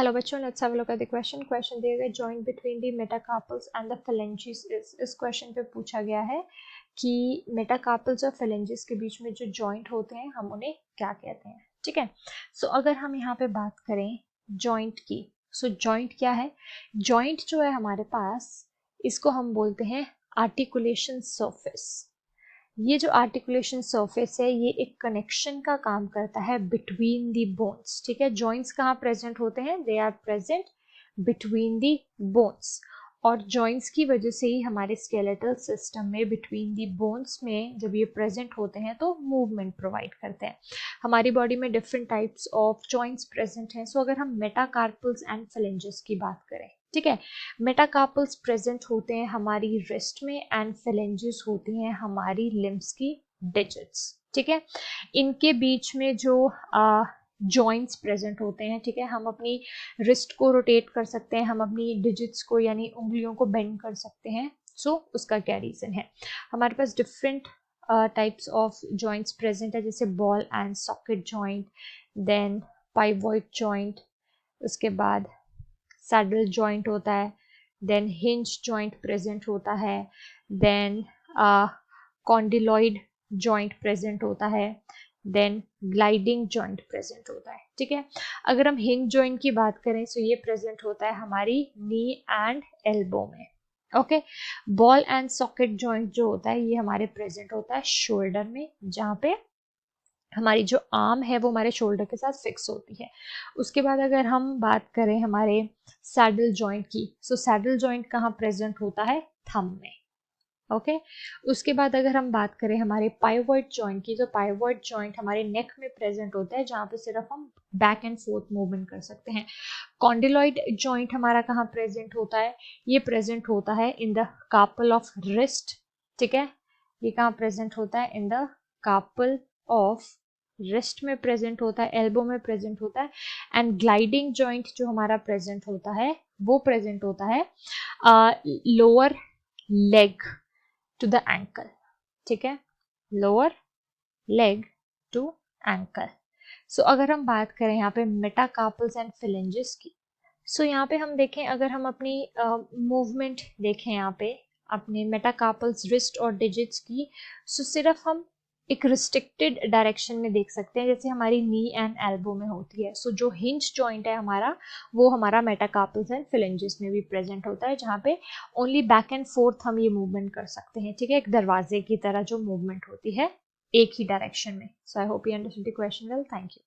Hello बच्चों, let's have a look at the question दिया गया joint between the metacarpals and the phalanges. इस question पे पूछा गया है कि मेटाकार्पल्स और फेलेंजिस के बीच में जो जॉइंट होते हैं हम उन्हें क्या कहते हैं। ठीक है, सो अगर हम यहाँ पे बात करें जॉइंट की, सो जॉइंट क्या है? जॉइंट जो है हमारे पास, इसको हम बोलते हैं आर्टिकुलेशन सरफेस। ये जो आर्टिकुलेशन सरफेस है ये एक कनेक्शन का काम करता है बिटवीन दी बोन्स। ठीक है, जॉइंट्स कहाँ प्रेजेंट होते हैं? They are present between the bones, और जॉइंट्स की वजह से ही हमारे स्केलेटल सिस्टम में बिटवीन दी बोन्स में जब ये प्रेजेंट होते हैं तो मूवमेंट प्रोवाइड करते हैं। हमारी बॉडी में different types of joints present हैं। सो अगर हम मेटाकार्पल्स एंड फेलेंजेस की बात करें, ठीक है, मेटाकार्पल्स प्रेजेंट होते हैं हमारी रिस्ट में एंड फेलेंजेस होती हैं हमारी लिम्स की डिजिट्स। ठीक है, इनके बीच में जो जॉइंट्स प्रेजेंट होते हैं, ठीक है, हम अपनी रिस्ट को रोटेट कर सकते हैं, हम अपनी डिजिट्स को यानी उंगलियों को बेंड कर सकते हैं। सो उसका क्या रीजन है? हमारे पास different types of joints present है, जैसे ball and socket joint, then pivot joint, उसके बाद सैडल जॉइंट होता है, देन हिंज जॉइंट प्रेजेंट होता है, देन कॉन्डिलॉइड जॉइंट प्रेजेंट होता है, देन ग्लाइडिंग जॉइंट प्रेजेंट होता है। ठीक है, अगर हम हिंज जॉइंट की बात करें तो ये प्रेजेंट होता है हमारी नी एंड एल्बो में। Okay, ball and socket joint जो होता है ये हमारे प्रेजेंट होता है शोल्डर में, जहाँ पे हमारी जो आर्म है वो हमारे शोल्डर के साथ फिक्स होती है। उसके बाद अगर हम बात करें हमारे सैडल जॉइंट की, सो सैडल जॉइंट कहाँ प्रेजेंट होता है? थंब में। ओके, उसके बाद अगर हम बात करें हमारे पाइवॉइड जॉइंट की, तो पाइवॉइड जॉइंट हमारे नेक में प्रेजेंट होता है, जहाँ पे सिर्फ हम बैक एंड फोर्थ मूवमेंट कर सकते हैं। कॉन्डिलॉइड जॉइंट हमारा कहाँ प्रेजेंट होता है? ये प्रेजेंट होता है in the carpal of wrist. ठीक है, ये कहाँ प्रेजेंट होता है? In the carpal of wrist में प्रेजेंट होता है, एल्बो में प्रेजेंट होता है। एंड ग्लाइडिंग जॉइंट जो हमारा प्रेजेंट होता है वो प्रेजेंट होता है lower leg to the ankle. ठीक है, lower leg to ankle. So अगर हम बात करें यहाँ पे मेटाकार्पल्स एंड फेलेंजेस की, सो यहाँ पे हम देखें, अगर हम अपनी मूवमेंट देखें यहाँ पे अपने मेटाकार्पल्स रिस्ट और डिजिट्स की, सो सिर्फ हम एक रिस्ट्रिक्टेड डायरेक्शन में देख सकते हैं, जैसे हमारी नी एंड एल्बो में होती है। सो जो हिंज जॉइंट है हमारा, वो हमारा मेटाकार्पल्स एंड फेलेंजेस में भी प्रेजेंट होता है, जहाँ पे ओनली बैक एंड फोर्थ हम ये मूवमेंट कर सकते हैं। ठीक है, एक दरवाजे की तरह जो मूवमेंट होती है एक ही डायरेक्शन में। So I hope you understood the question well. Thank you.